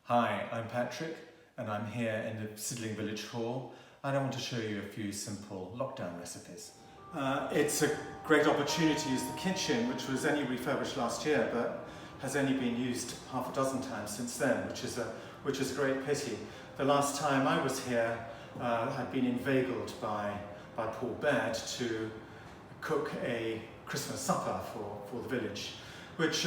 Hi, I'm Patrick and I'm here in the Sydling Village Hall and I want to show you a few simple lockdown recipes. It's a great opportunity to use the kitchen, which was only refurbished last year but has only been used half a dozen times since then, which is a great pity. The last time I was here, I'd been inveigled by Paul Baird to cook a Christmas supper for the village, which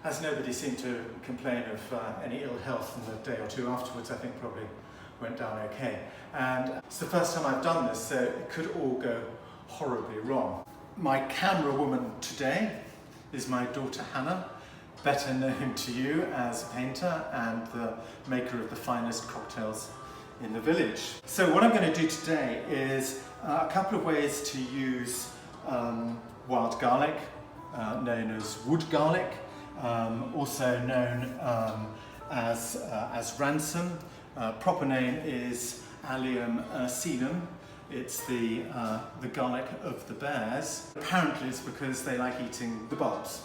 as nobody seemed to complain of any ill health in the day or two afterwards, I think probably went down okay. And it's the first time I've done this, so it could all go horribly wrong. My camera woman today is my daughter Hannah, better known to you as a painter and the maker of the finest cocktails in the village. So what I'm going to do today is a couple of ways to use wild garlic, known as wood garlic, also known as ransom. Proper name is Allium ursinum. It's the garlic of the bears. Apparently it's because they like eating the bulbs.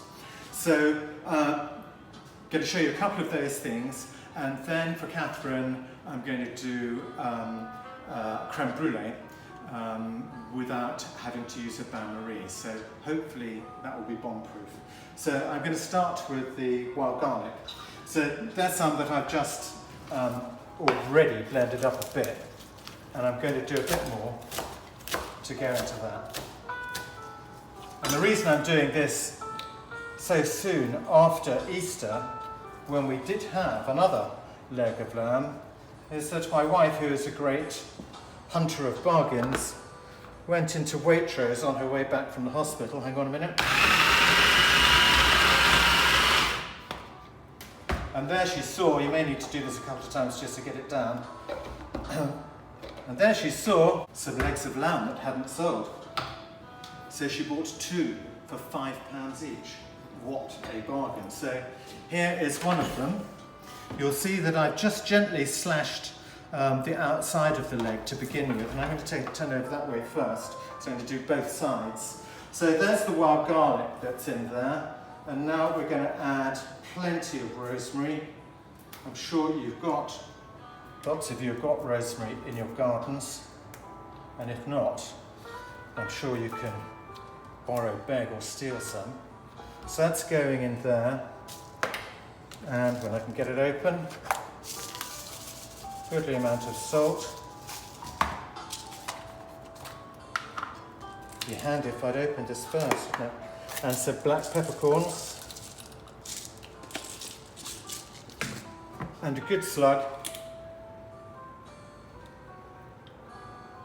So I'm going to show you a couple of those things, and then for Catherine I'm going to do creme brûlée without having to use a bain-marie. So hopefully that will be bomb-proof. So I'm going to start with the wild garlic. So there's some that I've just already blended up a bit, and I'm going to do a bit more to go into that. And the reason I'm doing this so soon after Easter, when we did have another leg of lamb, is that my wife, who is a great hunter of bargains, went into Waitrose on her way back from the hospital. Hang on a minute. And there she saw, you may need to do this a couple of times just to get it down, and there she saw some legs of lamb that hadn't sold. So she bought two for £5 each. What a bargain. So here is one of them. You'll see that I've just gently slashed the outside of the leg to begin with, and I'm going to turn over that way first, so I'm going to do both sides. So there's the wild garlic that's in there, and now we're going to add plenty of rosemary. I'm sure lots of you have got rosemary in your gardens, and if not, I'm sure you can borrow, beg or steal some. So that's going in there, and when I can get it open, goodly amount of salt. It'd be handy if I'd opened this first. No. And some black peppercorns. And a good slug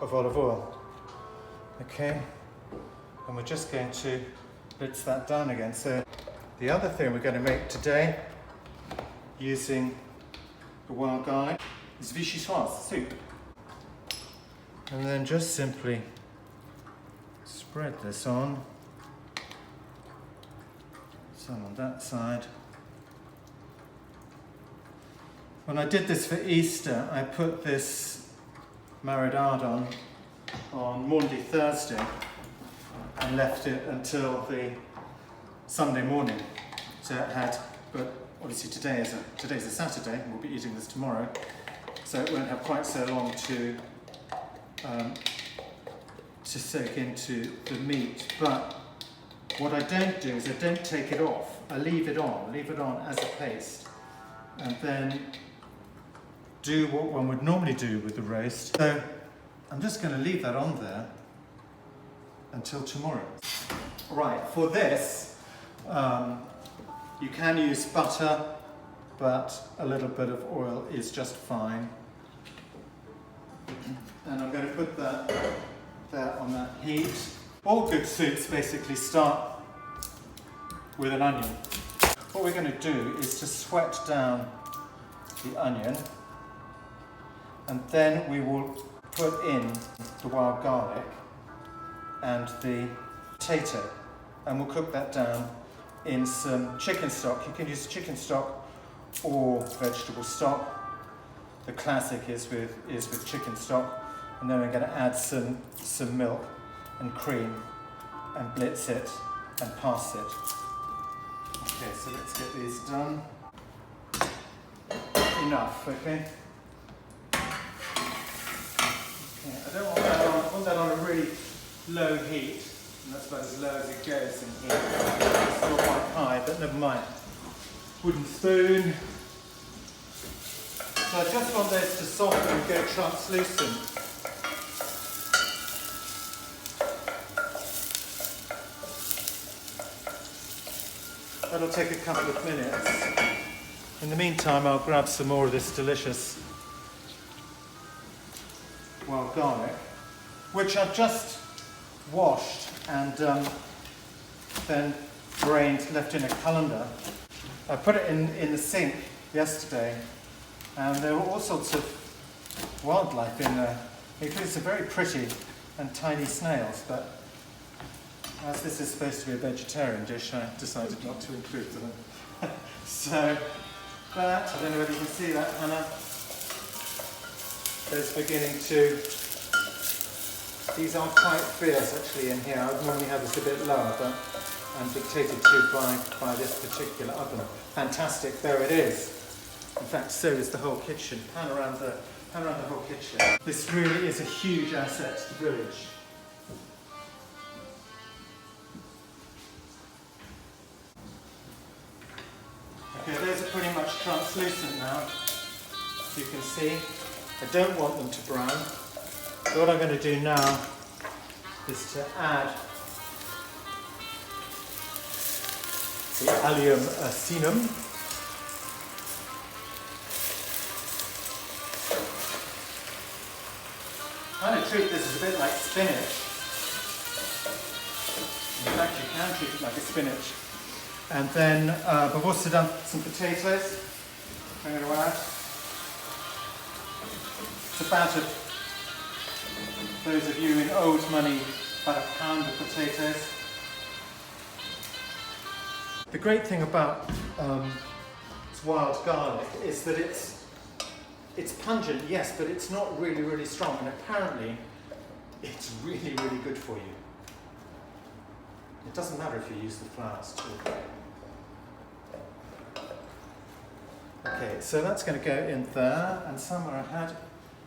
of olive oil. Okay, and we're just going to blitz that down again. So the other thing we're going to make today, using the wild garlic, is vichyssoise soup. And then just simply spread this on. Some on that side. When I did this for Easter, I put this marinade on Maundy Thursday and left it until the Sunday morning. So it had, but obviously today's a Saturday, and we'll be eating this tomorrow, so it won't have quite so long to soak into the meat. But what I don't do is I don't take it off. I leave it on as a paste, and then do what one would normally do with the roast. So I'm just going to leave that on there until tomorrow. Right, for this, you can use butter, but a little bit of oil is just fine. And I'm going to put that there on that heat. All good soups basically start with an onion. What we're going to do is to sweat down the onion, and then we will put in the wild garlic and the potato, and we'll cook that down in some chicken stock. You can use chicken stock or vegetable stock. The classic is with chicken stock, and then we're going to add some milk and cream and blitz it and pass it. Okay, so let's get these done. enough, okay? Okay, I don't want that on, I want that on a really low heat, and that's about as low as it goes in here. It's still quite high, but never mind. Wooden spoon. So I just want those to soften and go translucent. That'll take a couple of minutes. In the meantime, I'll grab some more of this delicious wild garlic, which I've just washed and then drained, left in a colander. I put it in the sink yesterday, and there were all sorts of wildlife in there. Including some very pretty and tiny snails, but as this is supposed to be a vegetarian dish, I decided not to include them. So that, I don't know whether you can see that, Hannah, is beginning to, these are quite fierce actually in here. I would normally have this a bit lower, but I'm dictated to by this particular oven. Fantastic, there it is. In fact, so is the whole kitchen. Pan around the whole kitchen. This really is a huge asset to the village. Okay, those are pretty much translucent now, as you can see. I don't want them to brown. So what I'm going to do now is to add the allium asinum. I kind of treat this as a bit like spinach. In fact, you can treat it like a spinach. And then I've also done some potatoes. I'm going to add. It's about those of you in old money, about a pound of potatoes. The great thing about wild garlic is that it's pungent, yes, but it's not really, really strong, and apparently it's really, really good for you. It doesn't matter if you use the flowers too. Okay, so that's going to go in there, and somewhere I had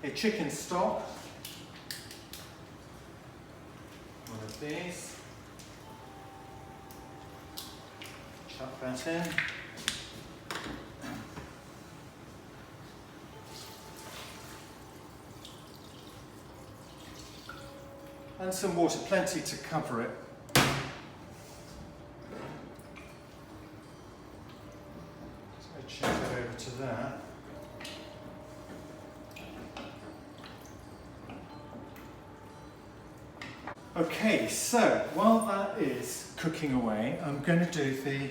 a chicken stock. One of these. Chuck that in. And some water, plenty to cover it. Change that over to there. Okay, so while that is cooking away, I'm going to do the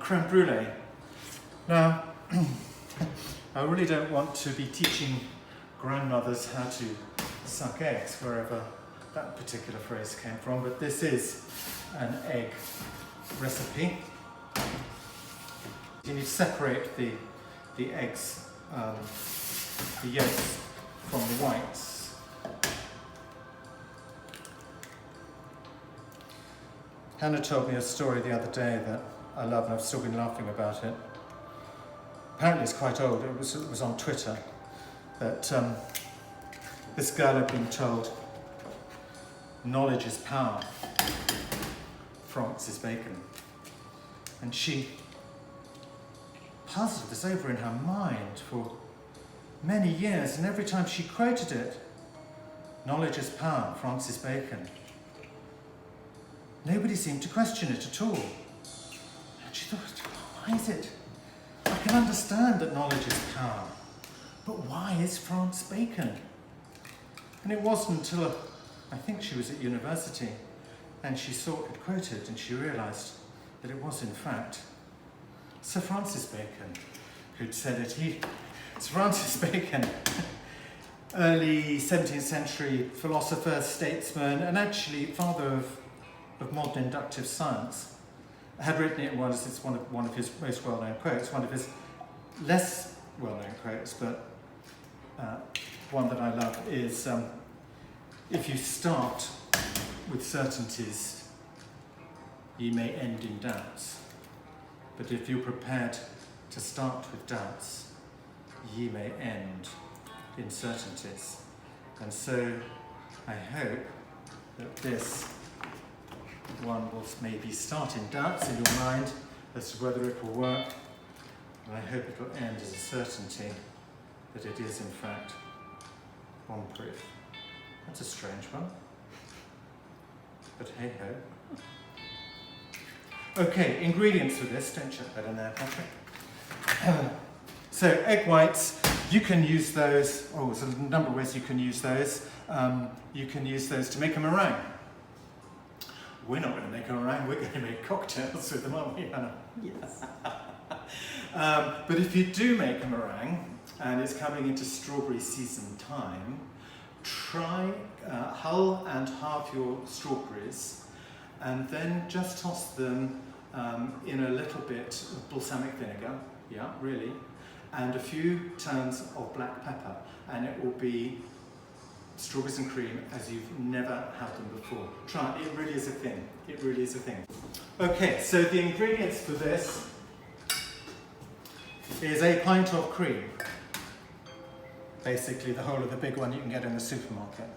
creme brûlée. Now, I really don't want to be teaching grandmothers how to suck eggs, wherever that particular phrase came from, but this is an egg recipe. You need to separate the eggs, the yolks from the whites. Hannah told me a story the other day that I love, and I've still been laughing about it. Apparently it's quite old, it was on Twitter, that this girl had been told, knowledge is power, Francis Bacon. And she puzzled this over in her mind for many years, and every time she quoted it, knowledge is power, Francis Bacon, nobody seemed to question it at all. And she thought, why is it? I can understand that knowledge is power, but why is Francis Bacon? And it wasn't until I think she was at university and she saw it quoted and she realised that it was in fact Sir Francis Bacon who'd said it. Sir Francis Bacon, early 17th century philosopher, statesman, and actually father of modern inductive science, had written it once. It's one of his most well-known quotes, one of his less well-known quotes, but one that I love is, if you start with certainties, ye may end in doubts. But if you're prepared to start with doubts, ye may end in certainties. And so I hope that this one will maybe start in doubts in your mind as to whether it will work, and I hope it will end as a certainty that it is in fact bomb-proof. That's a strange one, but hey ho. Okay, ingredients for this, don't chuck that in there, Patrick. So egg whites, you can use those, there's a number of ways you can use those. You can use those to make a meringue. We're not going to make a meringue, we're going to make cocktails with them, aren't we, Hannah? Yes. But if you do make a meringue, and it's coming into strawberry season time, try hull and halve your strawberries, and then just toss them in a little bit of balsamic vinegar, yeah, really, and a few turns of black pepper, and it will be strawberries and cream as you've never had them before. Try it, it really is a thing. It really is a thing. Okay, so the ingredients for this is a pint of cream. Basically the whole of the big one you can get in the supermarket.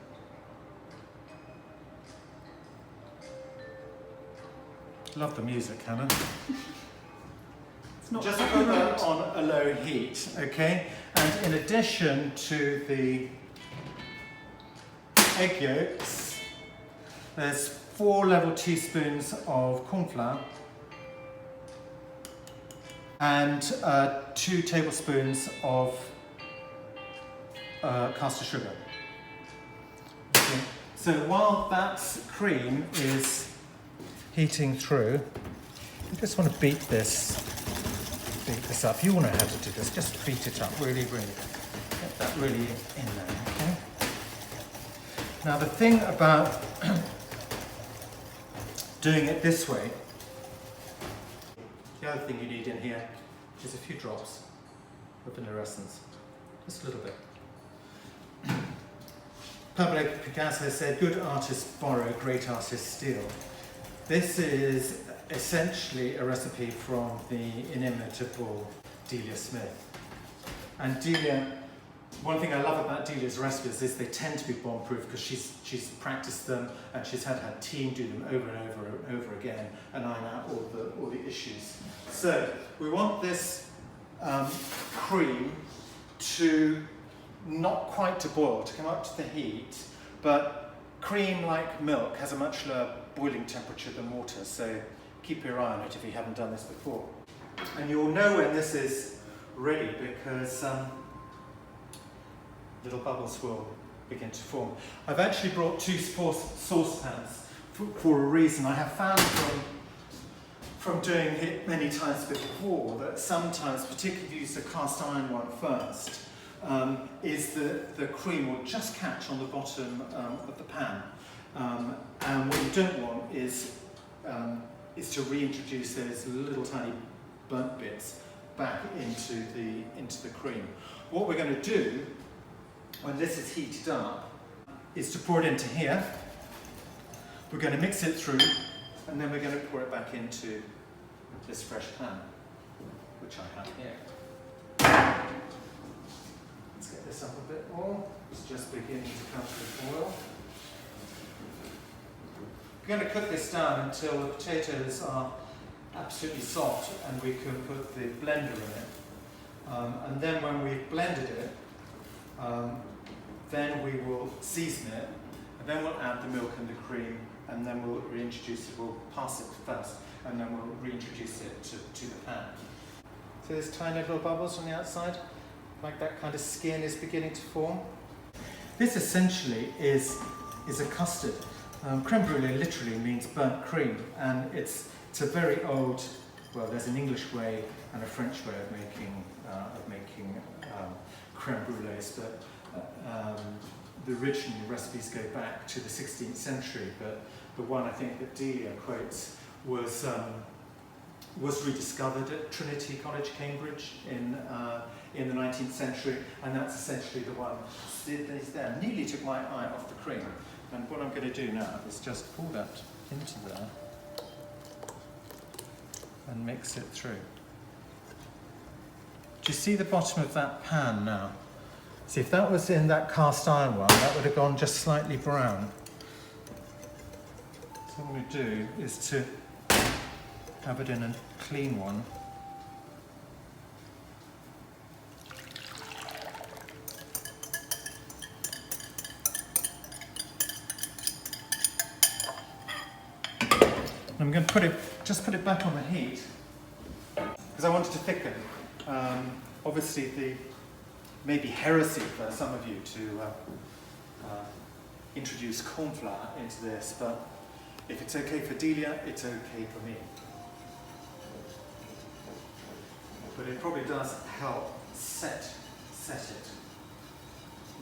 Love the music, Hannah. It's not just put that on a low heat, okay? And in addition to the egg yolks, there's 4 level teaspoons of corn flour and 2 tablespoons of caster sugar. Okay. So while that cream is heating through, you just want to beat this up. You all know how to do this. Just beat it up really, really. Get that really in there, okay? Now the thing about doing it this way, the other thing you need in here is a few drops of vanilla essence. Just a little bit. Patric Picasso said, good artists borrow, great artists steal. This is essentially a recipe from the inimitable Delia Smith. And Delia, one thing I love about Delia's recipes is they tend to be bomb-proof because she's practiced them and she's had her team do them over and over and over again and iron out all the issues. So we want this cream to not quite to boil, to come up to the heat, but cream, like milk, has a much lower boiling temperature than water, so keep your eye on it if you haven't done this before. And you'll know when this is ready because little bubbles will begin to form. I've actually brought 2 saucepans for a reason. I have found from doing it many times before that sometimes, particularly if you use the cast iron one first, is the cream will just catch on the bottom of the pan. And what you don't want is to reintroduce those little tiny burnt bits back into the cream. What we're going to do when this is heated up is to pour it into here. We're going to mix it through, and then we're going to pour it back into this fresh pan, which I have here. Let's get this up a bit more. It's just beginning to come to the boil. We're going to cook this down until the potatoes are absolutely soft and we can put the blender in it. And then when we've blended it, then we will season it, and then we'll add the milk and the cream, and then we'll reintroduce it. We'll pass it first, and then we'll reintroduce it to the pan. So there's tiny little bubbles on the outside, like that kind of skin is beginning to form. This essentially is a custard. Creme brûlée literally means burnt cream, and it's a very old, well, there's an English way and a French way of making creme brûlées, but the original recipes go back to the 16th century, but the one I think that Delia quotes was rediscovered at Trinity College, Cambridge in the 19th century, and that's essentially the one there. Nearly took my eye off the cream, and what I'm going to do now is just pour that into there and mix it through. Do you see the bottom of that pan now? See, if that was in that cast iron one, that would have gone just slightly brown. So what I'm going to do is to have it in a clean one. I'm going to just put it back on the heat because I want it to thicken. Obviously, the maybe heresy for some of you to introduce corn flour into this, but if it's okay for Delia, it's okay for me. But it probably does help set it.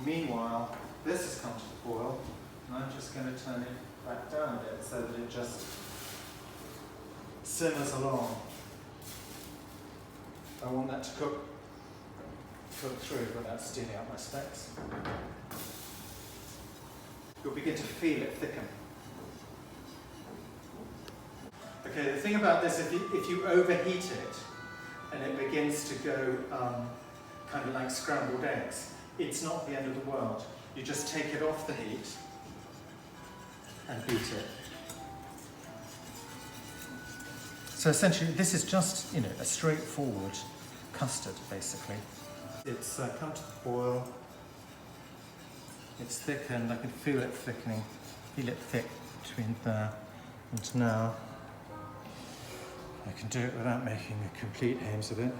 Meanwhile, this has come to the boil, and I'm just going to turn it back down a bit so that it just simmers along. I want that to cook through without stealing out my specs. You'll begin to feel it thicken. Okay, the thing about this, if you overheat it and it begins to go kind of like scrambled eggs, it's not the end of the world. You just take it off the heat and beat it. So essentially, this is just, a straightforward custard, basically. It's come to the boil. It's thickened. I can feel it thickening. Feel it thick between there and now. I can do it without making a complete hames of it.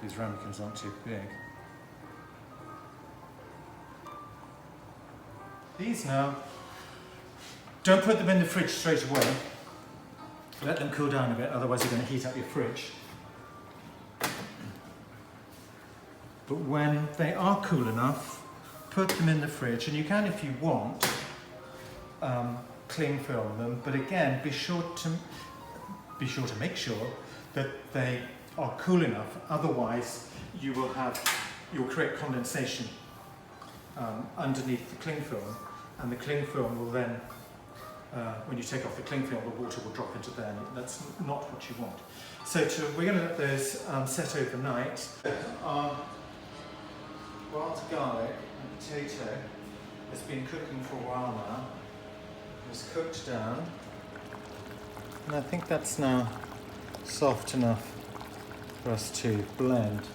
These ramekins aren't too big. These now, don't put them in the fridge straight away. Let them cool down a bit, otherwise you're going to heat up your fridge. But when they are cool enough, put them in the fridge, and you can, if you want, cling film them. But again, be sure to make sure that they are cool enough. Otherwise, you'll create condensation underneath the cling film, and the cling film will then, when you take off the cling film, the water will drop into there, and that's not what you want. So we're going to let those set overnight. Our wild garlic and potato has been cooking for a while now. It's cooked down, and I think that's now soft enough for us to blend.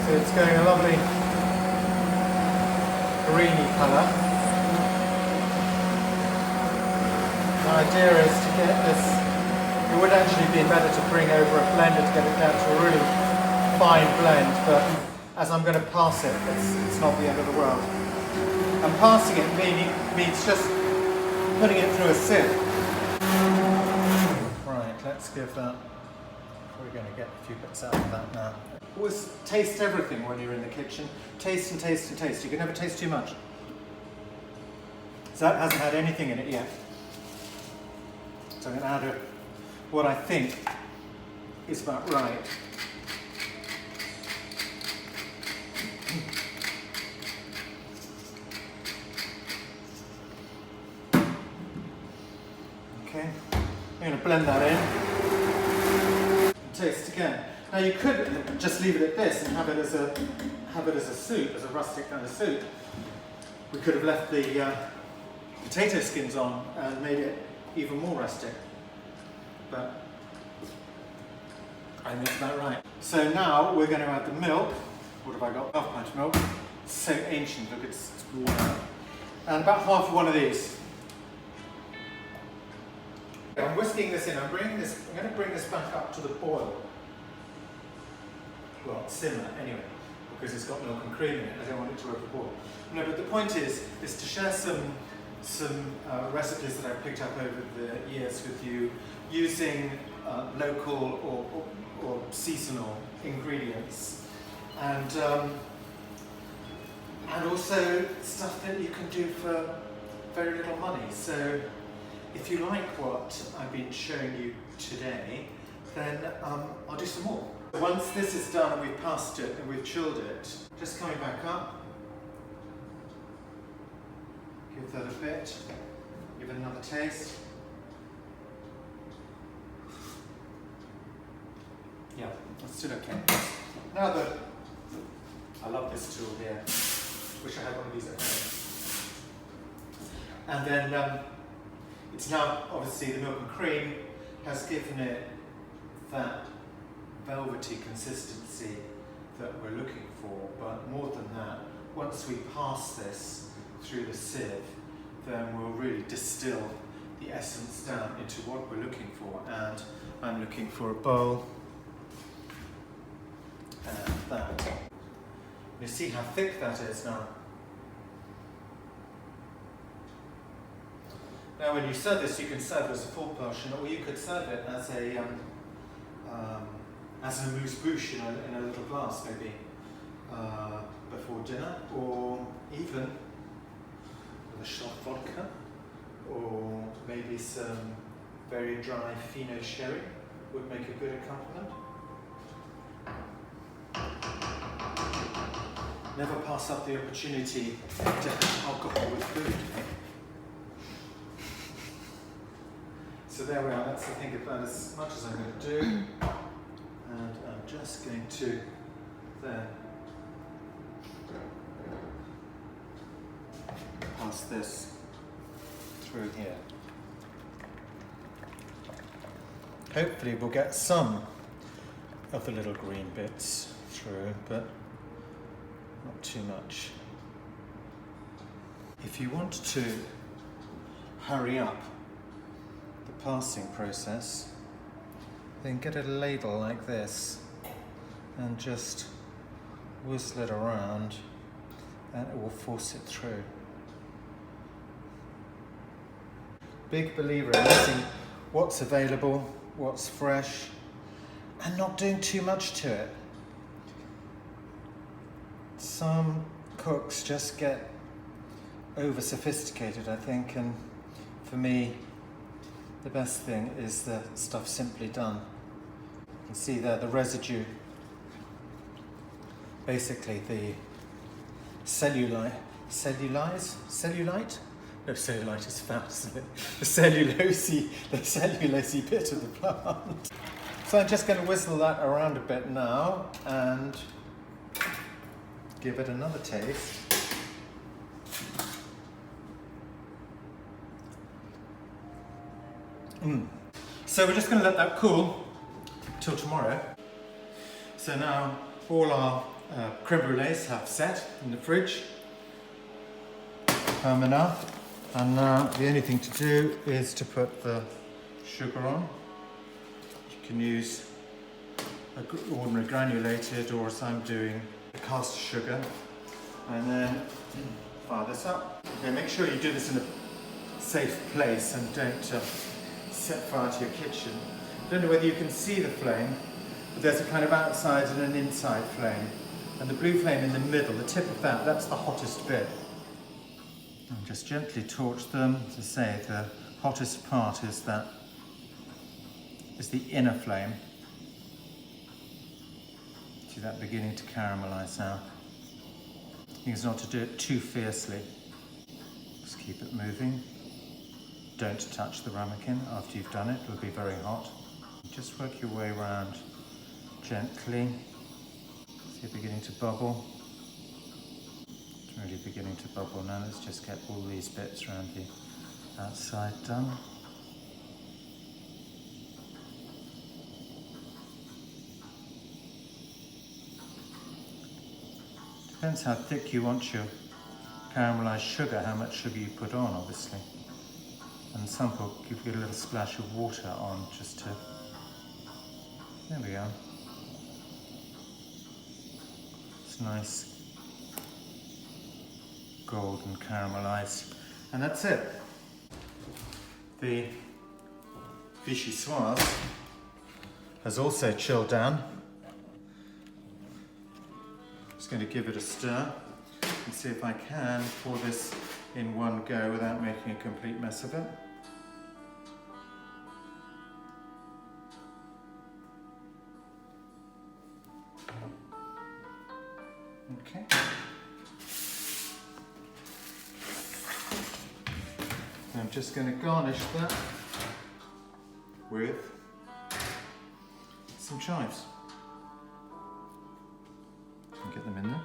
So it's going a lovely greeny colour. The idea is to get this, it would actually be better to bring over a blender to get it down to a really fine blend, but as I'm going to pass it, it's not the end of the world. And passing it means just putting it through a sieve. Right, let's give that, we're going to get a few bits out of that now. Always taste everything when you're in the kitchen. Taste and taste and taste. You can never taste too much. So that hasn't had anything in it yet. So I'm going to add what I think is about right. Okay, I'm going to blend that in. Taste again. Now you could just leave it at this and have it as a soup, as a rustic kind of soup. We could have left the potato skins on and made it even more rustic. But I think that's about right. So now we're going to add the milk. What have I got? Half pint of milk. It's so ancient, look, it's worn out. And about half of one of these. I'm whisking this in. I'm going to bring this back up to the boil. Well, simmer anyway, because it's got milk and cream in it. I don't want it to overboil. No, but the point is to share some recipes that I've picked up over the years with you, using local or seasonal ingredients, and also stuff that you can do for very little money. So if you like what I've been showing you today, then I'll do some more. Once this is done and we've passed it and we've chilled it, just coming back up, that a bit, give it another taste. Yeah, it's still okay. Now that I love this tool here, wish I had one of these at home. And then it's now obviously the milk and cream has given it that velvety consistency that we're looking for, but more than that, once we pass this through the sieve, then we'll really distill the essence down into what we're looking for. And I'm looking for a bowl and that. You see how thick that is now. Now when you serve this, you can serve it as a full portion, or you could serve it as a as an amuse-bouche in a little glass, maybe before dinner, or even with a shot of vodka, or maybe some very dry Fino sherry would make a good accompaniment. Never pass up the opportunity to have alcohol with food. So there we are, that's I think about as much as I'm going to do. And I'm just going to then pass this through here. Hopefully we'll get some of the little green bits through, but not too much. If you want to hurry up the passing process, then get a ladle like this and just whizzle it around and it will force it through. Big believer in using what's available, what's fresh, and not doing too much to it. Some cooks just get over sophisticated, I think, and for me the best thing is the stuff simply done. You can see there the residue, basically the cellulite? No, cellulite is fat, isn't it? The cellulosey bit of the plant. So I'm just going to whizzle that around a bit now and give it another taste. So we're just going to let that cool till tomorrow. So now all our creme brulees have set in the fridge, firm enough, and now the only thing to do is to put the sugar on. You can use ordinary granulated, or as I'm doing, caster sugar, and then fire this up. Okay, make sure you do this in a safe place and don't set fire to your kitchen. I don't know whether you can see the flame, but there's a kind of outside and an inside flame. And the blue flame in the middle, the tip of that, that's the hottest bit. And just gently torch them. As I say, the hottest part is the inner flame. See that beginning to caramelise now. The thing is not to do it too fiercely. Just keep it moving. Don't touch the ramekin after you've done it, it'll be very hot. Just work your way around gently. See it beginning to bubble. It's really beginning to bubble now. Let's just get all these bits around the outside done. Depends how thick you want your caramelised sugar, how much sugar you put on, obviously. And some people give you a little splash of water on just to... There we are. It's nice golden caramelised. And that's it. The vichyssoise has also chilled down. Just going to give it a stir and see if I can pour this in one go without making a complete mess of it. Okay. I'm just going to garnish that with some chives. And get them in there.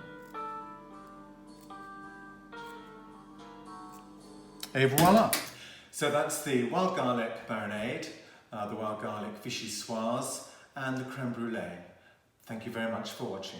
Et voila! So that's the wild garlic marinade, the wild garlic vichyssoise, and the creme brûlée. Thank you very much for watching.